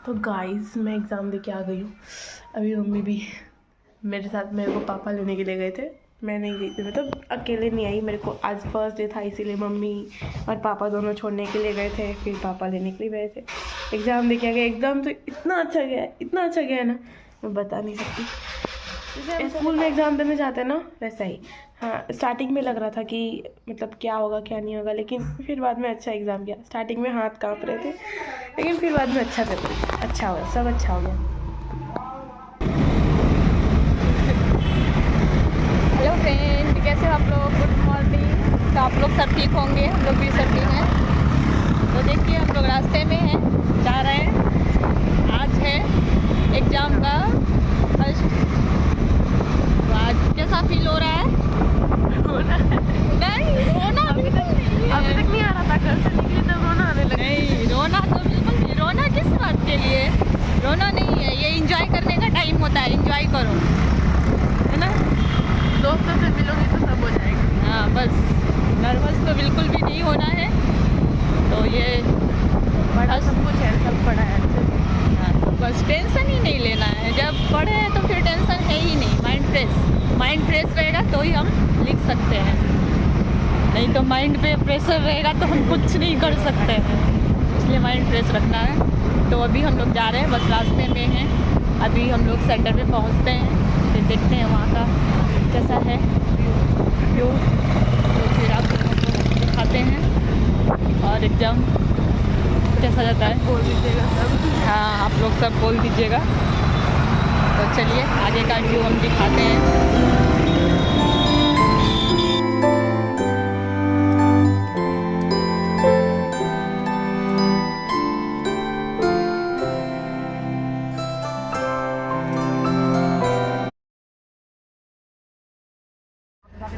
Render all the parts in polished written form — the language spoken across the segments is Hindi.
तो गाइस मैं एग्ज़ाम दे के आ गई हूँ। अभी मम्मी भी मेरे साथ, मेरे को पापा लेने के लिए गए थे, मैं नहीं गई थी, मतलब अकेले नहीं आई। मेरे को आज फर्स्ट डे था, इसीलिए मम्मी और पापा दोनों छोड़ने के लिए गए थे, फिर पापा लेने के लिए गए थे। एग्ज़ाम दे के आ गए। एग्ज़ाम तो इतना अच्छा गया है, इतना अच्छा गया है ना, मैं बता नहीं सकती। जैसे स्कूल में एग्ज़ाम देने जाते हैं ना, वैसा ही। हाँ, स्टार्टिंग में लग रहा था कि मतलब क्या होगा क्या नहीं होगा, लेकिन फिर बाद में अच्छा एग्ज़ाम गया। स्टार्टिंग में हाथ काँप रहे थे, लेकिन फिर बाद में अच्छा पेपर, अच्छा हुआ, सब अच्छा हो गया। हेलो फ्रेंड, कैसे हो आप लोग? Good morning. तो आप लोग सब ठीक होंगे, हम लोग भी सब ठीक हैं। तो देखिए हम लोग रास्ते में हैं, जा रहे हैं। आज है एग्ज़ाम का फर्स्ट। तो आज कैसा फील हो रहा है? रोना नहीं, रोना अभी तक नहीं आ रहा था, घर से निकली तब रोना आने लगा। नहीं, रोना तो बिल्कुल नहीं। रोना किस बात के लिए? रोना नहीं है, ये एंजॉय करने का टाइम होता है, एंजॉय करो, है ना? दोस्तों से मिलोगी तो सब हो जाएगा। हाँ, बस नर्वस तो बिल्कुल भी नहीं होना है। तो ये बड़ा सब कुछ है, सब पढ़ा है अच्छे से। हाँ, तो बस टेंशन ही नहीं लेना है। जब पढ़े हैं तो फिर टेंशन है ही नहीं। माइंड फ्रेश रहेगा तो ही हम लिख सकते हैं, नहीं तो माइंड पे प्रेशर रहेगा तो हम कुछ नहीं कर सकते हैं। इसलिए माइंड फ्रेश रखना है। तो अभी हम लोग जा रहे हैं, बस रास्ते में हैं। अभी हम लोग सेंटर पे पहुंचते हैं, फिर देखते हैं वहाँ का कैसा है व्यू, तो फिर आप लोगों को दिखाते हैं। और एग्ज़ाम कैसा जाता है बोल दीजिएगा सब। हाँ, आप लोग सब बोल दीजिएगा। तो चलिए आगे का व्यू हम दिखाते हैं।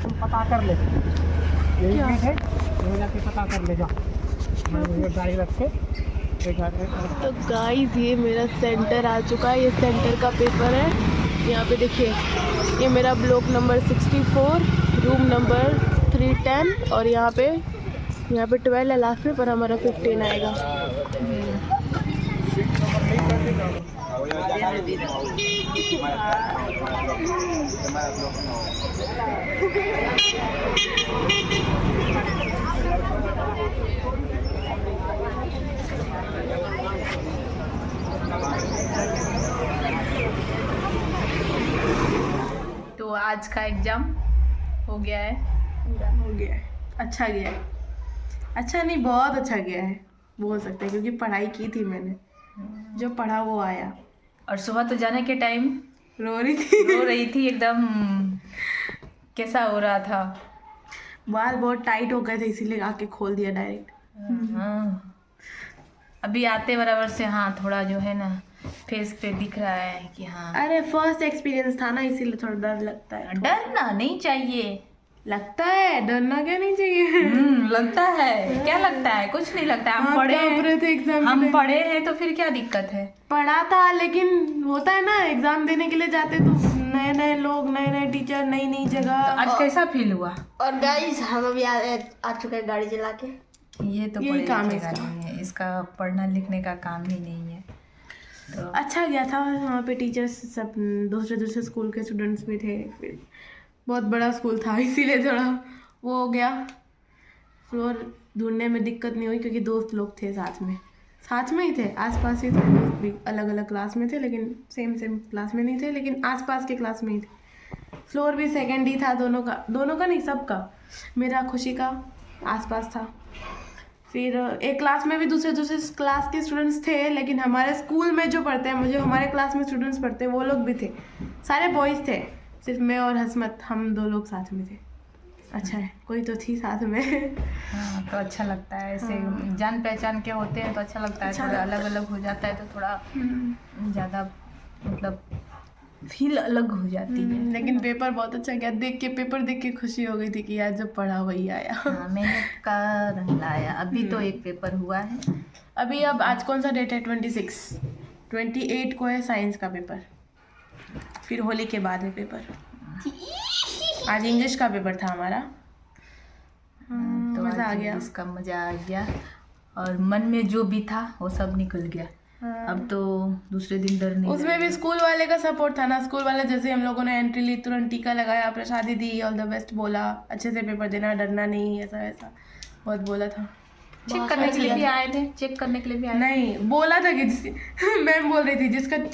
तुम पता कर ले, यही है, जाके पता कर ले, जाओ गाड़ी रख के। तो गाइस ये मेरा सेंटर आ चुका है, ये सेंटर का पेपर है। यहाँ पे देखिए, ये मेरा ब्लॉक नंबर 64, रूम नंबर 310, और यहाँ पे 12 है लास्ट में, पर हमारा 15 आएगा। तो आज का एग्ज़ाम हो गया है। हो गया है, अच्छा गया है। अच्छा नहीं, बहुत अच्छा गया है बोल सकते हैं, क्योंकि पढ़ाई की थी मैंने, जो पढ़ा वो आया। और सुबह तो जाने के टाइम रो रही थी एकदम। कैसा हो रहा था? बाल बहुत टाइट हो गए थे, इसीलिए आके खोल दिया डायरेक्ट। हाँ, अभी आते बराबर से हाँ थोड़ा जो है ना फेस पे दिख रहा है कि हाँ। अरे फर्स्ट एक्सपीरियंस था ना, इसीलिए थोड़ा डर लगता है। डरना नहीं चाहिए। लगता है, डरना क्या नहीं चाहिए। लगता है, क्या लगता है? कुछ नहीं लगता है। हम पढ़े हैं तो फिर क्या दिक्कत है? पढ़ा था, लेकिन होता है ना, एग्जाम देने के लिए जाते तो नए नए लोग, नए नए टीचर, नई नई जगह। तो आज कैसा फील हुआ? और गाइस हम अभी आ चुके हैं गाड़ी चला के। ये तो यही काम है इसका नहीं है, इसका पढ़ना लिखने का काम ही नहीं है। तो अच्छा गया था, वहाँ पे टीचर्स सब दूसरे स्कूल के स्टूडेंट्स भी थे। फिर बहुत बड़ा स्कूल था, इसीलिए थोड़ा वो हो गया। फ्लोर ढूंढने में दिक्कत नहीं हुई, क्योंकि दोस्त लोग थे साथ में ही थे, आसपास ही थे। दोस्त भी अलग अलग क्लास में थे, लेकिन सेम क्लास में नहीं थे, लेकिन आसपास के क्लास में ही थे। फ्लोर भी सेकंड ही था, दोनों का नहीं, सबका। मेरा खुशी का आसपास था। फिर एक क्लास में भी दूसरे क्लास के स्टूडेंट्स थे, लेकिन हमारे स्कूल में जो पढ़ते हैं, मुझे हमारे क्लास में स्टूडेंट्स पढ़ते हैं, वो लोग भी थे। सारे बॉयज़ थे, सिर्फ मैं और हसमत, हम 2 लोग साथ में थे। अच्छा है, कोई तो थी साथ में। हाँ, तो अच्छा लगता है ऐसे। जान पहचान के होते हैं तो अच्छा लगता है। थोड़ा अलग अलग हो जाता है तो थोड़ा ज़्यादा मतलब फील अलग हो जाती है। लेकिन पेपर बहुत अच्छा गया। पेपर देख के खुशी हो गई थी कि यार जब पढ़ा वही आया। हाँ, मेहनत का रंग लाया। अभी तो एक पेपर हुआ है। अभी अब आज कौन सा डेट है? 28 को है साइंस का पेपर, फिर होली के बाद है पेपर। आज इंग्लिश का पेपर था हमारा। तो मज़ा आ गया। इसका मज़ा आ गया, और मन में जो भी था वो सब निकल गया। अब तो दूसरे दिन डर नहीं उसमें भी स्कूल वाले का सपोर्ट था ना। स्कूल वाले जैसे हम लोगों ने एंट्री ली तुरंत टीका लगाया, प्रसादी दी, ऑल द बेस्ट बोला, अच्छे से पेपर देना, डरना नहीं, ऐसा वैसा बहुत बोला था। चेक करने के लिए भी आए थे, चेक करने के लिए भी आए नहीं बोला था कि मैम बोल रही थी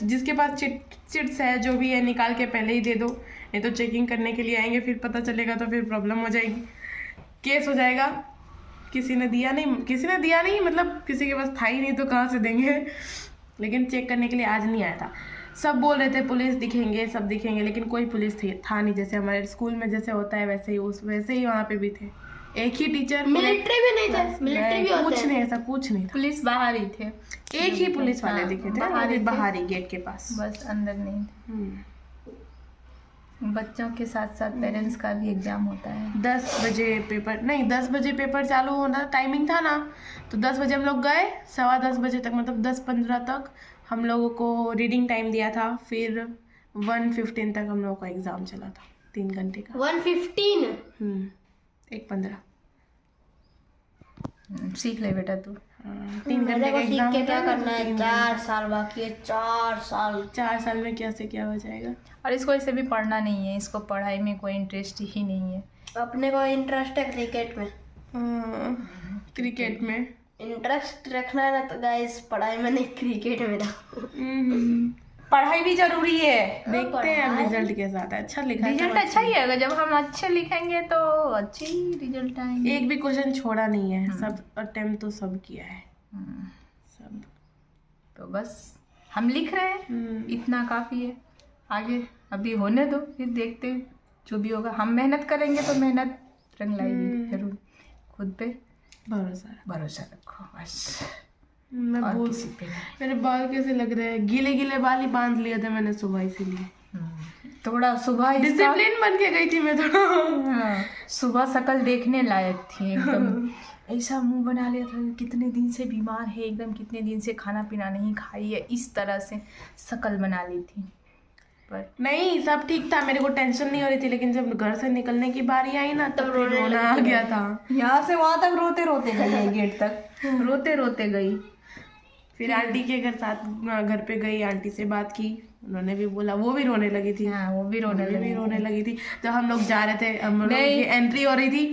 जिसके पास चिट्स है जो भी है निकाल के पहले ही दे दो, नहीं तो चेकिंग करने के लिए आएंगे, फिर पता चलेगा तो फिर प्रॉब्लम हो जाएगी, केस हो जाएगा। किसी ने दिया नहीं मतलब किसी के पास था ही नहीं तो कहाँ से देंगे। लेकिन चेक करने के लिए आज नहीं आया था। सब बोल रहे थे पुलिस दिखेंगे, सब दिखेंगे, लेकिन कोई पुलिस था नहीं। जैसे हमारे स्कूल में जैसे होता है वैसे ही वहाँ पे भी थे, एक ही टीचर। मिलिट्री भी नहीं था, मिलिट्री भी होते कुछ नहीं, ऐसा कुछ नहीं था। पुलिस बाहर ही थे, एक ही पुलिस वाले दिखे थे, बाहर ही गेट के पास, बस अंदर नहीं थे। बच्चों के साथ साथ पेरेंट्स का भी एग्जाम होता है। 10 बजे पेपर चालू होना टाइमिंग था ना, तो 10 बजे हम लोग गए, 10:15 बजे तक मतलब 10:15 तक हम लोगों को रीडिंग टाइम दिया था। फिर 1:15 तक हम लोगों का एग्ज़ाम चला था, 3 घंटे का। 1:15 1:15 सीख ले बेटा तू। 3 घंटे का सीख एग्जाम के होता क्या है, करना है? 4 साल बाकी है, 4 साल। 4 साल में क्या से क्या हो जाएगा। और इसको ऐसे भी पढ़ना नहीं है, इसको पढ़ाई में कोई इंटरेस्ट ही नहीं है। अपने को इंटरेस्ट है क्रिकेट में। क्रिकेट में इंटरेस्ट रखना है ना तो गाइस पढ़ाई में नहीं, क्रिकेट में रखो। पढ़ाई भी जरूरी है। देखते हैं अब रिजल्ट के साथ। अच्छा लिखा है, रिजल्ट अच्छा ही आएगा, जब हम अच्छे लिखेंगे तो अच्छे ही रिजल्ट आएंगे। एक भी क्वेश्चन छोड़ा नहीं है, सब अटेम्प्ट तो सब किया है सब। तो बस हम लिख रहे हैं, इतना काफ़ी है। आगे अभी होने दो, फिर देखते हैं जो भी होगा। हम मेहनत करेंगे तो मेहनत रंग लाएगी जरूर। खुद पे भरोसा रखो बस। मैं और बोल किसी पे नहीं। मेरे बाल कैसे लग रहे हैं, गीले गीले बाल ही बांध लिए थे मैंने सुबह, इसीलिए थोड़ा सुबह डिसिप्लिन बन के गई थी मैं थोड़ा। हाँ, सुबह शक्ल देखने लायक थी एकदम। ऐसा मुंह बना लिया था, कितने दिन से बीमार है एकदम, कितने दिन से खाना पीना नहीं खाई है, इस तरह से शक्ल बना ली थी। पर नहीं सब ठीक था, मेरे को टेंशन नहीं हो रही थी, लेकिन जब घर से निकलने की बारी आई ना तब रोना आ गया था। यहाँ से वहाँ तक रोते रोते गई, गेट तक रोते रोते गई। फिर आंटी के घर पे गई, आंटी से बात की, उन्होंने भी बोला, वो भी रोने लगी थी। हाँ, वो भी रोने लगी थी। जब हम लोग जा रहे थे, हम लोग की एंट्री हो रही थी,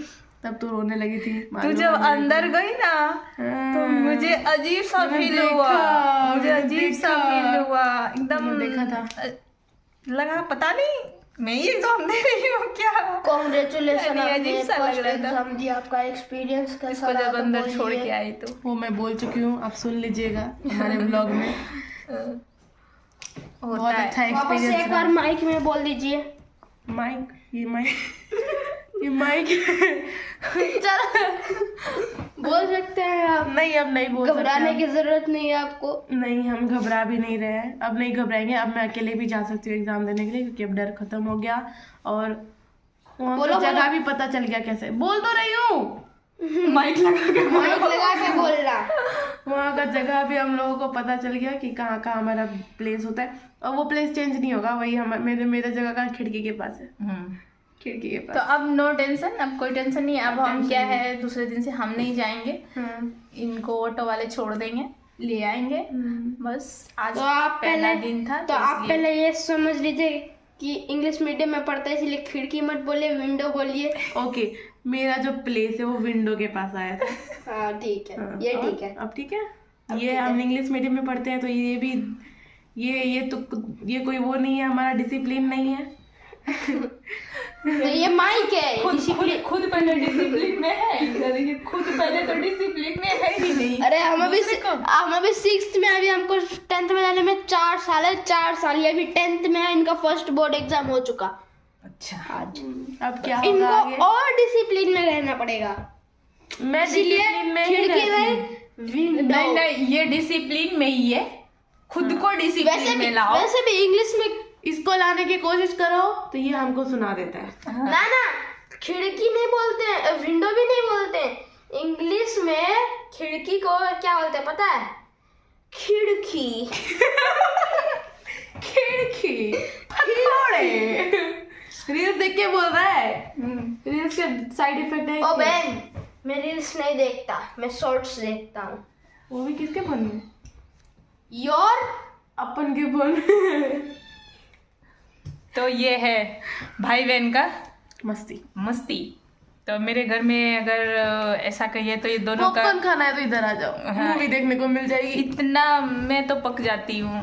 तब तो रोने लगी थी। तू जब अंदर गई ना तो मुझे अजीब सा फील हुआ, एकदम देखा था, लगा पता नहीं मैं ही एग्जाम दे रही हूँ क्या। कांग्रेचुलेशन, अजीब सा लग रहा था एग्जाम दिया, आपका एक्सपीरियंस कैसा इसको जब रहा? अंदर छोड़ के आई तो वो मैं बोल चुकी हूँ, आप सुन लीजिएगा हमारे ब्लॉग में। बहुत अच्छा वापस से एक बार माइक में बोल दीजिए। ये माइक चलो बोल सकते हैं आप। नहीं, अब नहीं बोल सकते। घबराने की जरूरत नहीं है आपको। नहीं, हम घबरा भी नहीं रहे हैं, अब नहीं घबराएंगे। अब मैं अकेले भी जा सकती हूँ एग्जाम देने के लिए, क्योंकि अब डर खत्म हो गया और वहाँ की जगह भी पता चल गया। कैसे बोल तो रही हूँ, माइक लगा के बोलना। वहाँ का जगह भी हम लोगों को पता चल गया कि कहाँ कहाँ हमारा प्लेस होता है, और वो प्लेस चेंज नहीं होगा, वही मेरे जगह का खिड़की के पास है। खिड़की के पास। तो अब नो टेंशन, अब कोई टेंशन नहीं है। अब हम क्या है, दूसरे दिन से हम नहीं जाएंगे, इनको ऑटो वाले छोड़ देंगे, ले आएंगे। बस आज तो आप पहला दिन था, तो आप पहले ये समझ लीजिए कि इंग्लिश मीडियम में पढ़ता है, इसलिए खिड़की मत बोलिए, विंडो बोलिए। ओके, मेरा जो प्लेस है वो विंडो के पास आया था। हाँ ठीक है, ये ठीक है। अब ठीक है। ये हम इंग्लिश मीडियम में पढ़ते हैं, तो ये भी ये कोई वो नहीं है, हमारा डिसिप्लिन नहीं है। तो ये माइक है, खुद पहले डिसिप्लिन में है, देखिए खुद पहले तो डिसिप्लिन में है ही नहीं। अरे हम अभी 6th में, अभी हमको 10th में जाने में 4 साल है। 4 साल, ये अभी 10th में है, इनका फर्स्ट बोर्ड एग्जाम हो चुका अच्छा आज। अब क्या होगा इनको आगे? और डिसिप्लिन में रहना पड़ेगा। मैं डिसिप्लिन में ही खिड़की रहती हूँ। नहीं, ये डिसिप्लिन में ही है, खुद को डिसिप्लिन में लाओ। वैसे भी इंग्लिश में इसको लाने की कोशिश करो तो ये हमको सुना देता है। ना खिड़की नहीं बोलते हैं, विंडो भी नहीं बोलते हैं। इंग्लिश में खिड़की को क्या बोलते हैं पता है? खिड़की। खिड़की रील्स देख के बोल रहा है। रील्स के साइड इफेक्ट है। ओ बहन, मैं रील्स नहीं देखता, मैं शॉर्ट्स देखता हूँ। वो भी किसके फोन में? योर अपन के बोल तो ये है भाई बहन का मस्ती। तो मेरे घर में अगर ऐसा कहिए तो ये दोनों का पॉपकॉर्न खाना है तो इधर आ जाओ, हाँ। मूवी देखने को मिल जाएगी। इतना मैं तो पक जाती हूँ,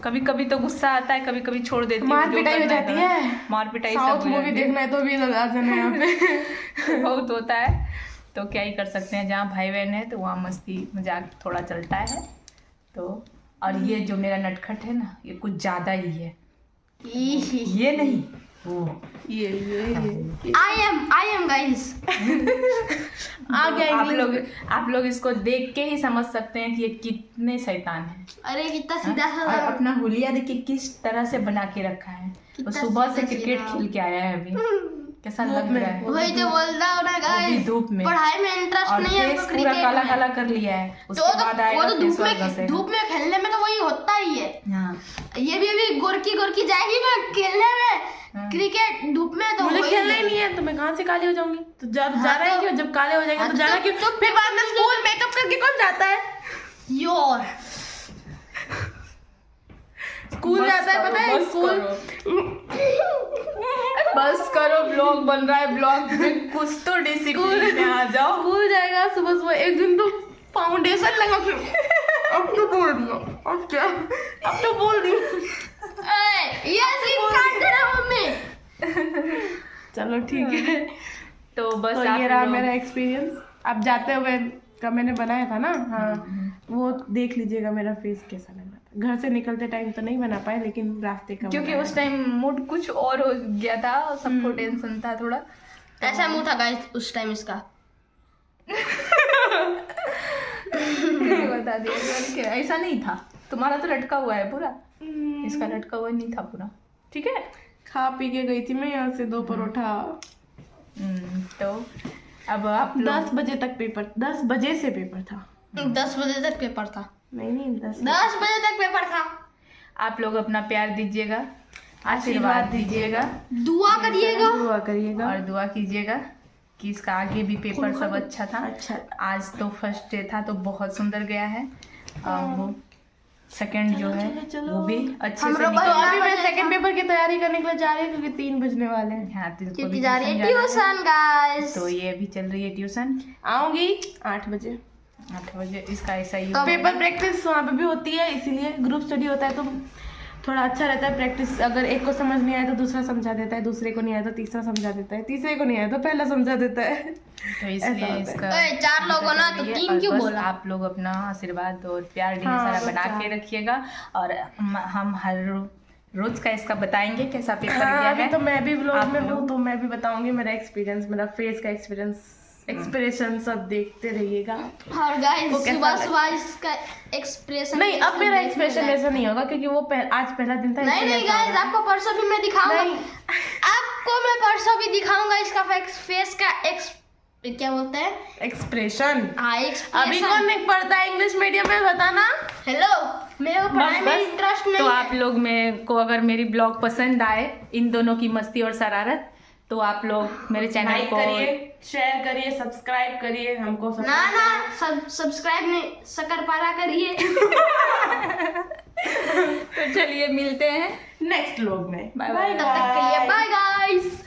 कभी कभी तो गुस्सा आता है, कभी कभी छोड़ देती हूँ। मार जो पिटाई हो करना जाती करना। है, मार पिटाई साउथ सब हो मूवी जाती है। देखना है तो भी इधर आ जाना यहाँ पे। बहुत होता है, तो क्या ही कर सकते हैं। जहाँ भाई बहन है तो वहाँ मस्ती मजाक थोड़ा चलता है। तो और ये जो मेरा नटखट है ना, ये कुछ ज़्यादा ही है। ये नहीं, वो ये आई एम गाइस। आ गया आप लोग इसको देख के ही समझ सकते हैं कि ये कितने शैतान हैं। अरे कितना सीधा और सा अपना हुलिया देखिए किस तरह से बना के रखा है। वो कितना सुबह से सीधा क्रिकेट सीधा। खेल के आया है अभी, कैसा लग रहा है। वही जो बोल रहा हूँ ना वो भी गाइस, धूप में, पढ़ाई में इंटरेस्ट और नहीं है फेस हमको पूरा क्रिकेट काला में। काला कर लिया है। तो उसके बाद वो आएगा तो फेस वॉश घसेगा। धूप में खेलने में तो वही होता ही है। हाँ, ये भी अभी गोरकी जाएगी ना खेलने में क्रिकेट धूप में, तो मुझे वही खेलना ही नहीं है तो मैं कहाँ से काली हो जाऊंगी। तो जब जा रहा है क्यों, जब काले हो जाएंगे हाँ, तो जाना क्यों, फिर बाद में स्कूल मेकअप करके कौन जाता है। योर स्कूल बस जाता है करो, पता है, बस स्कूल बस करो, ब्लॉग बन रहा है, ब्लॉग में कुछ तो डिसिप्लिन में आ जाओ। स्कूल जाएगा सुबह सुबह, एक दिन तो फाउंडेशन लगा के अब तो बोल दिया, अब क्या, अब तो बोल दिया। ये सीन काट देना मम्मी। चलो ठीक है। तो बस तो आप ये रहा लोग- मेरा एक्सपीरियंस। अब जाते हुए का मैंने बनाया था ना, हाँ वो देख लीजिएगा मेरा फेस कैसा लग रहा था। घर से निकलते टाइम तो नहीं बना पाए, लेकिन रास्ते का क्योंकि बनाया। उस टाइम मूड कुछ और हो गया था, सबको टेंशन था थोड़ा। ऐसा मुंह था गाइस उस टाइम इसका। बता दिया, ऐसा नहीं था। तुम्हारा तो लटका हुआ है पूरा, इसका लटका हुआ नहीं था पूरा। ठीक है। खा पी के गई थी मैं यहाँ से 2 परोठा। तो अब आप लोग 10 बजे तक पेपर, 10 बजे से पेपर था। 10 बजे तक पेपर था। नहीं 10 बजे तक पेपर था। आप लोग अपना प्यार दीजिएगा, आशीर्वाद दीजिएगा दुआ करिएगा। दुआ करिएगा और दुआ कीजिएगा कि इसका आगे भी पेपर सब अच्छा था। अच्छा। आज तो फर्स्ट डे था तो बहुत सुंदर गया है। वो सेकंड जो है वो भी अच्छे से हमरो तो निकला। अभी मैं सेकंड पेपर की तैयारी करने के लिए जा रही हूँ क्योंकि 3 बजने वाले हैं। हाँ, तिल को क्योंकि भी जा रही है ट्यूशन जाना है। Tuition guys. तो ये अभी चल रही है ट्यूशन आऊंगी 8 बजे। 8 बजे। इसका ऐसा ही तो होगा। पेपर प्रैक्टिस वहाँ पे भी होती है, इसीलिए ग्रुप स्टडी होता है तो थोड़ा अच्छा रहता है प्रैक्टिस। अगर एक को समझ नहीं आया तो दूसरा समझा देता है, दूसरे को नहीं आया तो तीसरा समझा देता है, तीसरे को नहीं आया तो पहला समझा देता है। तो इसलिए ऐसा इसका ओए, 4 लोग हो ना तो 3 क्यों बस बोला? आप लोग अपना आशीर्वाद और प्यार ढेर हाँ, सारा बस बना के प्यार। रखिएगा। और हम हर रोज का इसका बताएंगे कैसा पेपर हाँ, गया अभी है। तो मैं भी व्लॉग आप में लोग- हूँ तो मैं भी बताऊंगी मेरा एक्सपीरियंस, मेरा फेस का एक्सपीरियंस, एक्सप्रेशन सब देखते रहिएगा। और गाइस वो कैसा सुबह लगा? सुबह इसका एक्सप्रेशन नहीं अब मेरा एक्सप्रेशन ऐसा नहीं होगा क्योंकि वो आज पहला दिन था। नहीं इसलिए नहीं ऐसा गाइस होगा। आपको परसों भी मैं दिखाऊंगा। नहीं। आपको मैं परसों भी दिखाऊंगा इसका फेस का क्या बोलते हैं। एक्सप्रेशन। हाँ अभी एक्सप्रेशन। कौन नहीं पढ़ता है इंग्लिश मीडियम में, बताना। हेलो मेरे को पढ़ाई में इंटरेस्ट नहीं तो है। आप लोग में को अगर मेरी ब्लॉग पसंद आए, इन दोनों की मस्ती और शरारत, तो आप लोग मेरे चैनल लाइक को करिए, शेयर करिए, सब्सक्राइब करिए हमको सब। ना सब्सक्राइब नहीं शकरपारा करिए। तो चलिए मिलते हैं नेक्स्ट व्लॉग में। Bye bye. तब तक के लिए बाय गाइस।